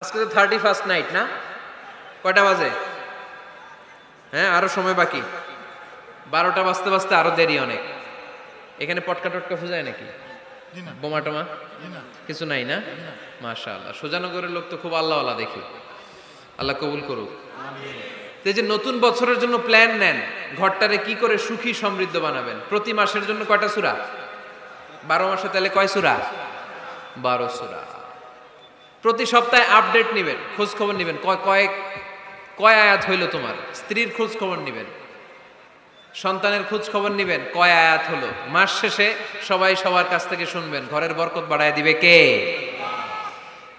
আজকে তো 31st night না? কয়টা বাজে? হ্যাঁ, আরো সময় বাকি। 12টা বাজতে বাজতে আরো দেরি অনেক। এখানে পটকা টটকা ফুজায় নাকি? বোমা টোমা কিছু নাই না? মাশাআল্লাহ, সুজানগরের লোক তো খুব আল্লাহওয়ালা দেখি। আল্লাহ কবুল করুক। এই যে নতুন বছরের জন্য প্ল্যান নেন, ঘরটারে কি করে সুখী সমৃদ্ধ বানাবেন। প্রতি মাসের জন্য কয়টা সূরা? 12 মাসে তাহলে কয় সূরা? 12 সূরা। প্রতি সপ্তাহে আপডেট নেবেন, খোঁজ খবর নেবেন, কয় আয়াত হইল তোমার। স্ত্রীর খোঁজ খবর নেবেন, সন্তানের খোঁজ খবর নেবেন, কয় আয়াত হলো। মাস শেষে সবাই সবার কাছ থেকে শুনবেন, ঘরের বরকত বাড়ায় দিবে কে?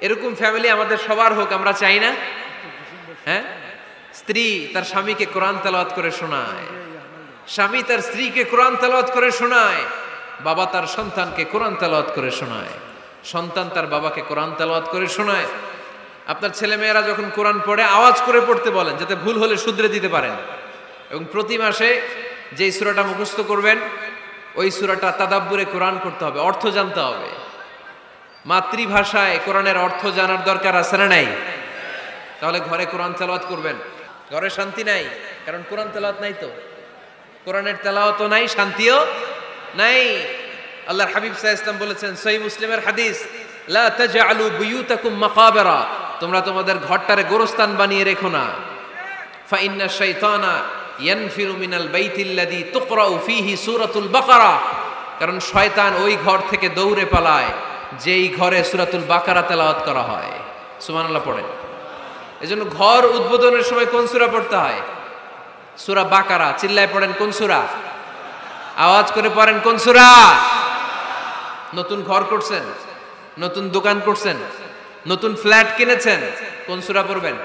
এরকম ফ্যামিলি আমাদের সবার হোক, আমরা চাই না? হ্যাঁ, স্ত্রী তার স্বামীকে কোরআন তেলাওয়াত করে শোনায়, স্বামী তার স্ত্রীকে কোরআন তেলাওয়াত করে শোনায়, বাবা তার সন্তানকে কোরআন তেলাওয়াত করে শোনায়, সন্তান তার বাবাকে কোরআন তেলাওয়াত করে শোনায়। আপনার ছেলে মেয়েরা যখন কোরআন পড়ে আওয়াজ করে পড়তে বলেন, যাতে ভুল হলে শুধরে দিতে পারেন। এবং প্রতি মাসে যেই সূরাটা মুখস্থ করবেন, ওই সূরাটা তাদাব্বুরে কোরআন করতে হবে, অর্থ জানতে হবে। মাতৃভাষায় কোরআনের অর্থ জানার দরকার আছে না নাই? তাহলে ঘরে কোরআন তেলাওয়াত করবেন। ঘরে শান্তি নাই, কারণ কোরআন তেলাওয়াত নাই। তো কোরআনের তেলাওয়াতও নাই, শান্তিও নাই। আল্লাহর হাবিব সাল্লাল্লাহু আলাইহি ওয়াসাল্লাম বলেছেন, সহিহ মুসলিমের হাদিস, লা তাজআলু বুয়ুতাকুম মাকাবিরা, তোমরা তোমাদের ঘরটারে গোরস্থান বানিয়ে রেখো না। ফা ইন্না শাইতানা ইয়ানফিরু মিনাল বাইতিল্লাযী তুকরাউ ফীহি সূরাতুল বাকারা, কারণ শয়তান ওই ঘর থেকে দৌড়ে পালায় যেই ঘরে সূরাতুল বাকারা তেলাওয়াত করা হয়। সুবহানাল্লাহ পড়েন। এজন্য ঘর উদ্বোধনের সময় কোন সূরা পড়তে হয়? সূরা বাকারা। চিল্লায় পড়েন কোন সূরা? আওয়াজ করে পড়েন কোন সূরা? নতুন ঘর করছেন, নতুন দোকান করছেন, নতুন ফ্ল্যাট কিনেছেন, কোন সূরা পড়বেন?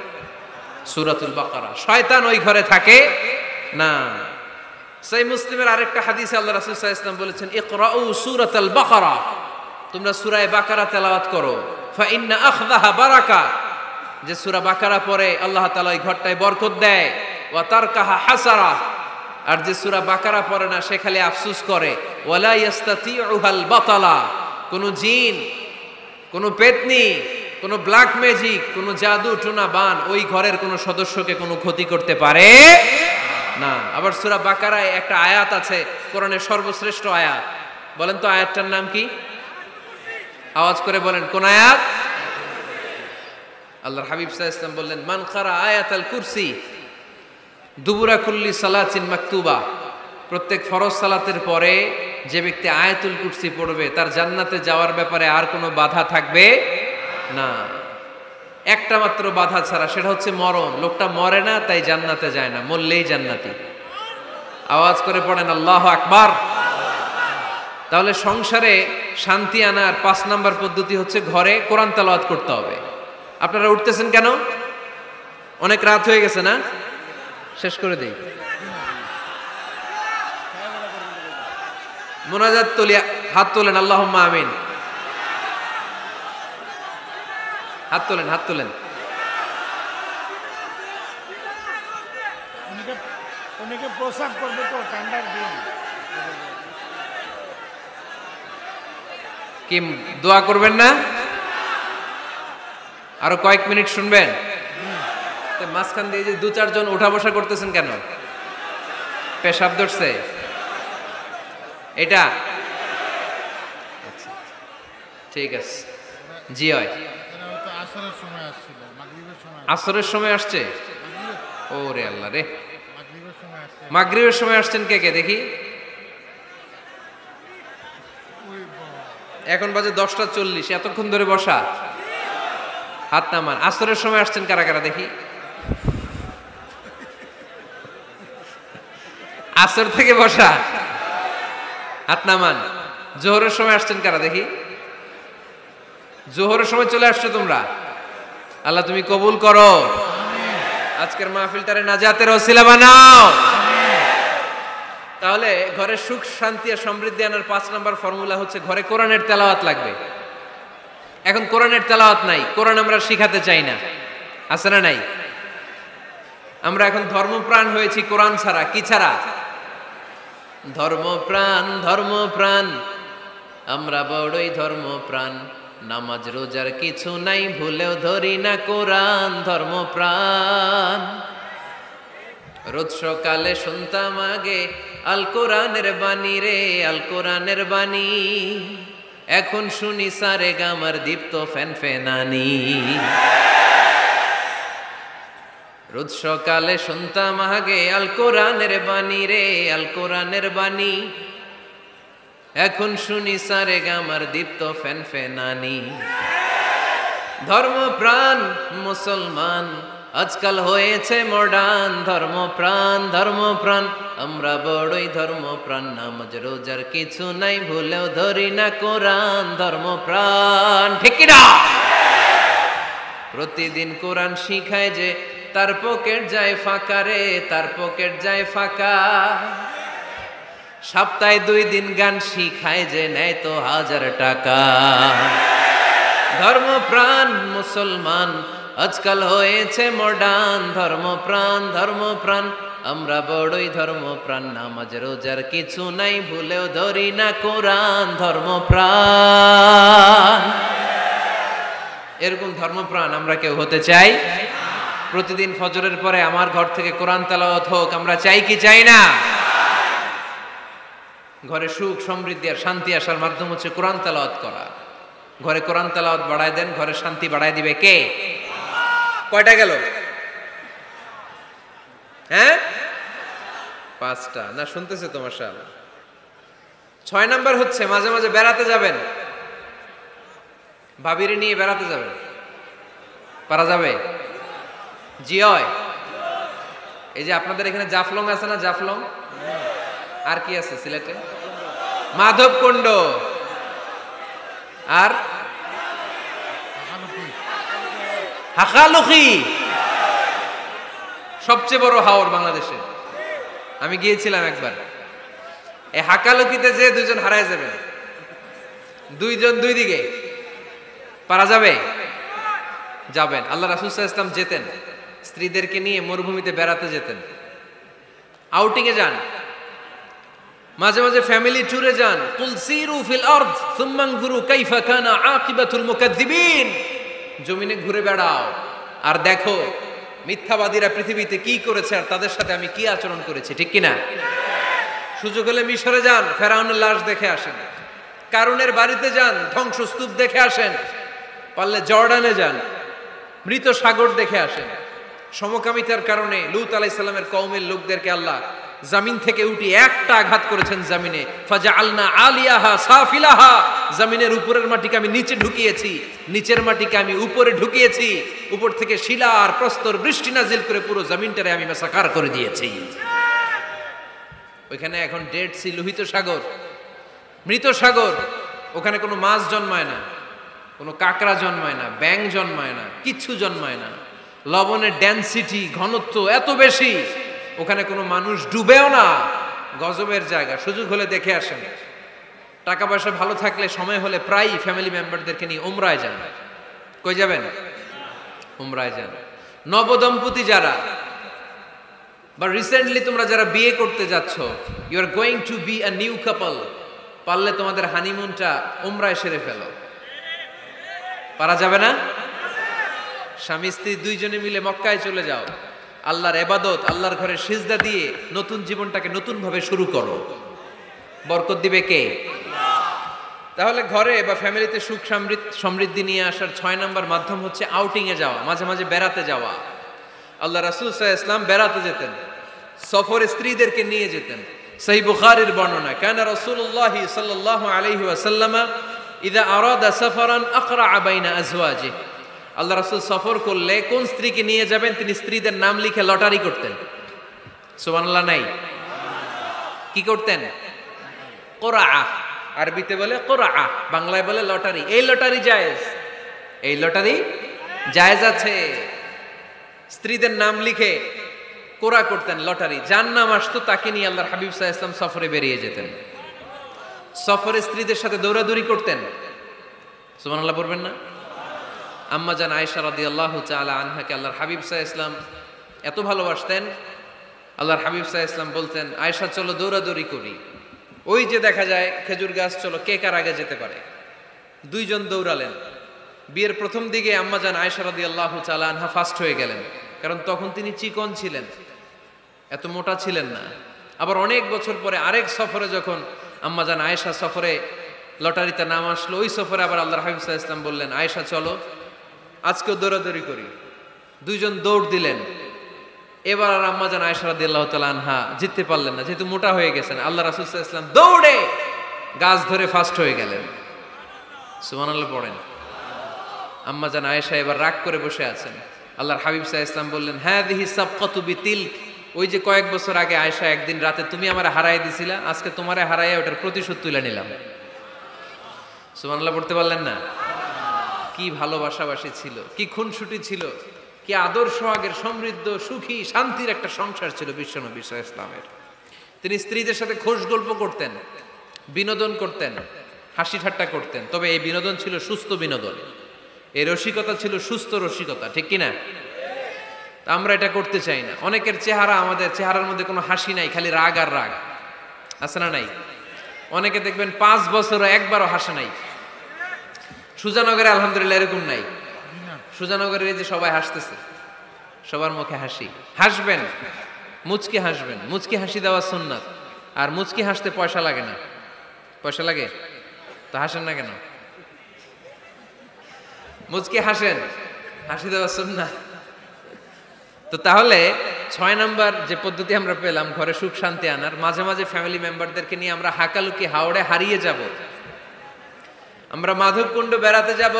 সূরাতুল বাকারা। শয়তান ওই ঘরে থাকে না। সহিহ মুসলিমের আরেকটা হাদিসে আল্লাহ রাসূল সাল্লাল্লাহু আলাইহি ওয়াসাল্লাম বলেছেন, ইকরাউ সূরাতাল বাকারা, তোমরা সূরা বাকারা তেলাওয়াত করো। ফা ইন্না আখযাহা বারাকা, যে সূরা বাকারা পড়ে আল্লাহ তাআলা এই ঘরটায় বরকত দেয়। ওয়া তারকাহা হাসারা, আর যে সূরা বাকারা পড়ে না সে খালি আফসোস করে। ওয়ালা ইয়াস্তাতিউহাল বাতালা, কোন জিন, কোন পেতনি, কোন ব্ল্যাক ম্যাজিক, কোন জাদু টোনা বান ওই ঘরের কোন সদস্যকে কোনো ক্ষতি করতে পারে না। আবার সূরা বাকারায় একটা আয়াত আছে, কোরআনের সর্বশ্রেষ্ঠ আয়াত। বলেন তো আয়াতটার নাম কি? আওয়াজ করে বলেন কোন আয়াত? আল্লাহর হাবিব সাল্লাল্লাহু আলাইহি ওয়াসাল্লাম বললেন, মান কারা আয়াতাল কুরসি দুবুরা কুল্লি সালাতিন মাকতুবা, প্রত্যেক ফরজ সালাতের পরে যে ব্যক্তি আয়াতুল কুরসি পড়বে তার জান্নাতে যাওয়ার ব্যাপারে আর কোনো বাধা থাকবে না। একটা মাত্র বাধা ছাড়া, সেটা হচ্ছে মরণ। লোকটা মরে না তাই জান্নাতে যায় না, মরলেই জান্নাতি। আওয়াজ করে পড়েন আল্লাহু আকবার। তাহলে সংসারে শান্তি আনার 5 নাম্বার পদ্ধতি হচ্ছে ঘরে কোরআন তেলাওয়াত করতে হবে। আপনারা উঠতেছেন কেন? অনেক রাত হয়ে গেছে না? শেষ করে দেই। মুনাজাত তুলিয়া হাত তোলেন, আল্লাহুম্মা আমিন। হাত তোলেন, হাত তোলেন। অনেকে প্রসাব করবে তো ঠান্ডার দিন। কি দোয়া করবেন না? আরো কয়েক মিনিট শুনবেন? মাঝখান দিয়ে যে 2-4 জন উঠা বসা করতেছেন কেন? পেশাব ধরছে এটা? ঠিক আছে, জি হয়। আসরের সময় আসছে? ওরে আল্লাহ রে, মাগরিবের সময় আসছেন কে কে দেখি? এখন বাজে 10টা 40, এতক্ষণ ধরে বসা? হাত নামান। আসরের সময় আসছেন কারা কারা দেখি? আসর থেকে বসা, হাত নামান। জোহরের সময় আসছেন কারা দেখি? জোহরের সময় চলে আসছো তোমরা। আল্লাহ তুমি কবুল করো, আজকের মাহফিলটারে নাজাতের ওসিলা বানাও। তাহলে ঘরে সুখ শান্তি আর সমৃদ্ধি আনার 5 নাম্বার ফর্মুলা হচ্ছে ঘরে কোরআনের তেলাওয়াত লাগবে। এখন কোরআনের তেলাওয়াত নাই, কোরআন আমরা শিখাতে চাই না, আছে না নাই? আমরা এখন ধর্মপ্রাণ হয়েছি কোরআন ছাড়া। কি ছাড়া? ধর্মপ্রাণ, ধর্মপ্রাণ, আমরা বড়ই ধর্মপ্রাণ। নামাজ রোজার কিছু নাই, ভুলেও ধরি না কোরআন ধর্মপ্রাণ। রোজ সকালে শুনতাম আগে আল কোরআনের বাণী রে, আল কোরআনের বাণী। এখন শুনি সারে গামার দীপ্ত ফ্যান ফেনানি। রোজ সকালে শুনতাম আগে আল কোরআনের বাণী রে, আল কোরআনের বাণী। এখন শুনি সারে গামার দীপ্ত ফ্যান ফেনানি। ধর্মপ্রাণ মুসলমান আজকাল হয়েছে মডার্ন। ধর্মপ্রাণ ধর্মপ্রাণ আমরা বড়ই ধর্মপ্রাণ। নামাজ রোজার কিছু নাই, ভুলেও ধরি না কোরআন ধর্মপ্রাণ। ঠিক কি না? প্রতিদিন কোরআন শিখায় যে তার পকেট যায় ফাঁকা রে, তার পকেট যায় ফাঁকা। সপ্তাহে 2 দিন গান শিখায় যে নেয় তো 1000 টাকা। ধর্মপ্রাণ মুসলমান আজকাল হয়েছে মডার্ন। ধর্মপ্রাণ ধর্মপ্রাণ আমরা বড়ই ধর্মপ্রাণ। নামাজ রোজার কিছু নাই, ভুলেও ধরি না কোরআন ধর্মপ্রাণ। এরকম ধর্মপ্রাণ আমরা কেউ হতে চাই? প্রতিদিন ফজরের পরে আমার ঘর থেকে কোরআন তেলাওয়াত হোক, আমরা চাই কি চাই না? ঘরে সুখ সমৃদ্ধি আর শান্তি আসার মাধ্যম হচ্ছে কোরআন তেলাওয়াত করা। ঘরে কোরআন তেলাওয়াত বাড়ায় দেন, ঘরে শান্তি বাড়ায় দিবে কে? কয়টা গেল? হ্যাঁ, 5টা না? শুনতেছে তো মাশাআল্লাহ। 6 নাম্বার হচ্ছে মাঝে মাঝে বেড়াতে যাবেন। ভাবিরে নিয়ে বেড়াতে যাবেন, পারা যাবে? জি হয়। এই যে আপনাদের এখানে জাফলং আছে না? জাফলং আর কি আছে সিলেটে? মাধবকুণ্ড আর হাকালুকি, সবচেয়ে বড় হাওর বাংলাদেশে। আমি গিয়েছিলাম একবার। এই হাকালুকিতে যে 2 জন হারায় যাবেন, 2 জন 2 দিকে। পারা যাবে? যাবেন। আল্লাহ রাসূল সাল্লাল্লাহু আলাইহি ওয়াসাল্লাম যেতেন, স্ত্রীদেরকে নিয়ে মরুভূমিতে বেড়াতে যেতেন, আউটিং এ যান, মাঝে মাঝে ফ্যামিলি ট্যুরে যান। কুল সিরু ফিল আরদ সুম্মা আনজুরু কাইফা কানা আকিবাতুল মুকাজ্জিবিন। জমিনে ঘুরে বেড়াও আর দেখো মিথ্যাবাদীরা পৃথিবীতে কি করেছে আর তাদের সাথে আমি কি আচরণ করেছি। ঠিক কি না? সুযোগ হলে মিশরে যান, ফেরাউনের লাশ দেখে আসেন। কারুনের বাড়িতে যান, ধ্বংসস্তূপ দেখে আসেন। পারলে জর্ডানে যান, মৃত সাগর দেখে আসেন। সমকামিতার কারণে লূত আলাইহিস সালামের কওমের লোকদেরকে আল্লাহ জমিন থেকে উঠে একটা আঘাত করেছেন জমিনে। ফাজআলনা আলিয়াহা সাফিলাহা, জমিনের উপরের মাটিকে আমি নিচে ঢুকিয়েছি, নিচের মাটিকে আমি উপরে ঢুকিয়েছি। উপর থেকে শিলা আর প্রস্তর বৃষ্টি নাজিল করে পুরো জমিনটারে আমি মাসাকার করে দিয়েছি। ওইখানে এখন ডেড সি, লোহিত সাগর, মৃত সাগর। ওখানে কোনো মাছ জন্মায় না, কোনো কাঁকড়া জন্মায় না, ব্যাঙ জন্মায় না, কিচ্ছু জন্মায় না। লবণের ডেনসিটি, ঘনত্ব এত বেশি, ওখানে কোনো মানুষ ডুবেও না। গজবের জায়গা। সুযোগ হলে দেখে আসেন। টাকা পয়সা ভালো থাকলে সময় হলে প্রায় ফ্যামিলি মেম্বারদেরকে নিয়ে উমরায় যান। কই যাবেন? উমরায় যান। নবদম্পতি যারা বা রিসেন্টলি তোমরা যারা বিয়ে করতে যাচ্ছ, you are going to be a new couple, পারলে তোমাদের হানিমুনটা উমরায় সেরে ফেলো। পারা যাবে না? স্বামী স্ত্রী 2 জনে মিলে মক্কায় চলে যাও, আল্লাহর ইবাদত, আল্লাহর ঘরে সিজদা দিয়ে নতুন জীবনটাকে নতুন ভাবে শুরু করো। বরকত দিবে কে? তাহলে ঘরে বা ফ্যামিলিতে সুখ সমৃদ্ধি নিয়ে আসার 6 নাম্বার মাধ্যম হচ্ছে আউটিং এ যাওয়া, মাঝে মাঝে বেড়াতে যাওয়া। আল্লাহ রাসূল সাল্লাল্লাহু আলাইহি ওয়াসাল্লাম বেড়াতে যেতেন, সফরে স্ত্রীদেরকে নিয়ে যেতেন। সহিহ বুখারীর বর্ণনা, কানা রাসূলুল্লাহ সাল্লাল্লাহু আলাইহি ওয়াসাল্লাম ইযা আরাদা সাফারান আকরা বাইনা আজওয়াজিহি। আল্লাহ রাসূল সফর করলে কোন স্ত্রীকে নিয়ে যাবেন তিনি স্ত্রীদের নাম লিখে লটারি করতেন। সুবহানাল্লাহ নাই? কি করতেন? কোরআ, আরবিতে বলে কোরআ, বাংলায় বলে লটারি। এই লটারি জায়েজ, এই লটারি জায়েজ আছে। স্ত্রীদের নাম লিখে কোরআ করতেন, লটারি। যার নাম আসতো তাকে নিয়ে আল্লাহর হাবিব সাল্লাল্লাহু আলাইহি ওয়াসাল্লাম সফরে বেরিয়ে যেতেন। সফরে স্ত্রীদের সাথে দৌড়াদৌড়ি করতেন। সুবহানাল্লাহ পড়বেন না? আম্মা জান আয়েশা রাদিয়াল্লাহু তাআলা আনহাকে আল্লাহর হাবিব সাল্লাল্লাহু আলাইহি ওয়াসাল্লাম এত ভালোবাসতেন, আল্লাহর হাবিব সাল্লাল্লাহু আলাইহি ওয়াসাল্লাম বলতেন, আয়েশা চলো দৌড়াদৌড়ি করি। ওই যে দেখা যায় খেজুর গাছ, চলো কে কার আগে যেতে পারে। 2 জন দৌড়ালেন। বিয়ের প্রথম দিকে আম্মাজান আয়েশা রাদিয়াল্লাহু তাআলা আনহা ফাস্ট হয়ে গেলেন, কারণ তখন তিনি চিকন ছিলেন, এত মোটা ছিলেন না। আবার অনেক বছর পরে আরেক সফরে যখন আম্মাজান আয়েশা সফরে লটারিতে নাম আসলো, ওই সফরে আবার আল্লাহর হাবিব সাল্লাল্লাহু আলাইহি ওয়াসাল্লাম বললেন, আয়েশা চলো আজকেও দৌড়াদৌড়ি করি। দুইজন দৌড় দিলেন। এবার আর আম্মাজান আয়েশা রাদিয়াল্লাহু তাআলা আনহা জিততে পারলেন না, যেহেতু মোটা হয়ে গেছেন। আল্লাহ রাসূল সাল্লাল্লাহু আলাইহি ওয়াসাল্লাম দৌড়ে গাছ ধরে ফাস্ট হয়ে গেলেন। সুবহানাল্লাহ পড়েন। আম্মাজান আয়েশা এবার রাগ করে বসে আছেন। আল্লাহর হাবিব সাল্লাল্লাহু আলাইহি ওয়াসাল্লাম বললেন, হাযিহি সাবকাতু বিতিলক, ওই যে কয়েক বছর আগে আয়েশা একদিন রাতে তুমি আমারে হারায় দিছিলা, আজকে তোমারে হারাইয়া ওটার প্রতিশোধ তুলে নিলাম। সুবহানাল্লাহ পড়তে পারলেন না? কি ভালোবাসাবাসী ছিল, কি খুনসুটি ছিল, কি আদর সোহাগের সমৃদ্ধ সুখী শান্তির একটা সংসার ছিল বিশ্বনবী সাল্লাল্লাহু আলাইহি ওয়াসাল্লামের। তিনি স্ত্রীদের সাথে খোশ গল্প করতেন, বিনোদন করতেন, হাসি ঠাট্টা করতেন, তবে এই বিনোদন ছিল সুস্থ বিনোদন, এই রসিকতা ছিল সুস্থ রসিকতা, ঠিক কিনা? আমরা এটা করতে চাই না। অনেকের চেহারা, আমাদের চেহারার মধ্যে কোনো হাসি নাই, খালি রাগ আর রাগ, আছে না নাই? অনেকে দেখবেন 5 বছরও একবারও হাসে নাই। সুজানগরে আলহামদুলিল্লাহ এরকম নাই। সুজানগরে এই যে সবাই হাসতেছে, সবার মুখে হাসি। হাসবেন, মুচকি হাসবেন, মুচকি হাসি দেওয়া সুন্নাত। আর মুচকি হাসতে পয়সা লাগে না। পয়সা লাগে তো হাসেন না কেন? মুচকি হাসেন, হাসি দেওয়া সুন্নাত। তো তাহলে 6 নাম্বার যে পদ্ধতি আমরা পেলাম ঘরে সুখ শান্তি আনার, মাঝে মাঝে ফ্যামিলি মেম্বারদেরকে নিয়ে আমরা হাকালুকি হাওড়ে হারিয়ে যাব, আমরা মাধবকুণ্ড বেড়াতে যাব,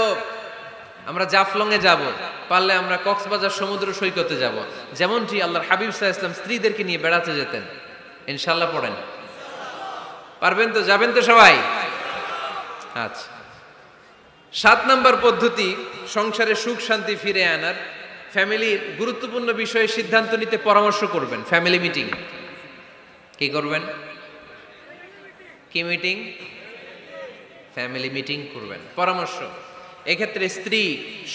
আমরা জাফলংয়ে যাব, পারলে আমরা কক্সবাজার সমুদ্র সৈকতে যাব, যেমনটি আল্লাহর হাবিব সাল্লাল্লাহু আলাইহি ওয়াসাল্লাম স্ত্রীদেরকে নিয়ে বেড়াতে যেতেন। ইনশাআল্লাহ পড়েন। পারবেন তো? যাবেন তো সবাই? আচ্ছা। 7 নাম্বার পদ্ধতি সংসারে সুখ শান্তি ফিরে আনার, ফ্যামিলির গুরুত্বপূর্ণ বিষয়ে সিদ্ধান্ত নিতে পরামর্শ করবেন। Family meeting. কি করবেন? কি মিটিং? ফ্যামিলি মিটিং করবেন, পরামর্শ। এক্ষেত্রে স্ত্রী,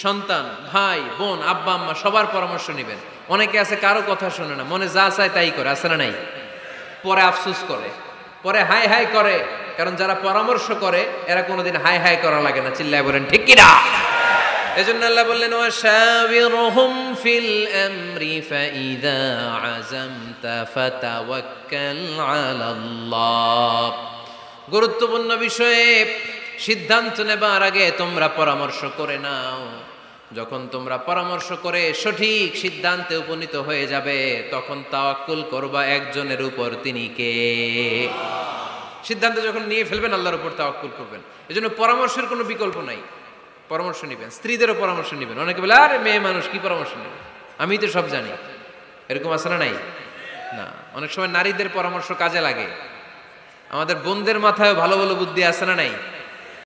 সন্তান, ভাই, বোন, আব্বা আম্মা সবার পরামর্শ নেবেন। অনেকে আছে কারো কথা শোনে না, মনে যা চায় তাই করে, আছে না নাই? পরে আফসোস করে, পরে হাই হাই করে, কারণ যারা পরামর্শ করে এরা কোনোদিন হাই হাই করা লাগে না। চিল্লায় বলেন ঠিক কিনা? এজন্য আল্লাহ বললেন, ওয়াশাবিরহুম ফিল আমরি ফাইযা আযামতা ফাতাওয়াক্কাল আলাল্লাহ। গুরুত্বপূর্ণ বিষয়ে সিদ্ধান্ত নেবার আগে তোমরা পরামর্শ করে নাও। যখন তোমরা পরামর্শ করে সঠিক সিদ্ধান্তে উপনীত হয়ে যাবে, তখন তাওয়াক্কুল করবা একজনের উপর, তিনি কে? সিদ্ধান্ত যখন নিয়ে ফেলবেন আল্লাহর উপর তাওয়াক্কুল করবেন। এজন্য পরামর্শের কোনো বিকল্প নাই। পরামর্শ নেবেন, স্ত্রীদেরও পরামর্শ নেবেন। অনেকে বলে, আরে মেয়ে মানুষ কি পরামর্শ নেবে, আমি তো সব জানি। এরকম আছে না নাই? না, অনেক সময় নারীদের পরামর্শ কাজে লাগে। আমাদের বোনদের মাথায় ভালো ভালো বুদ্ধি আছে না নাই?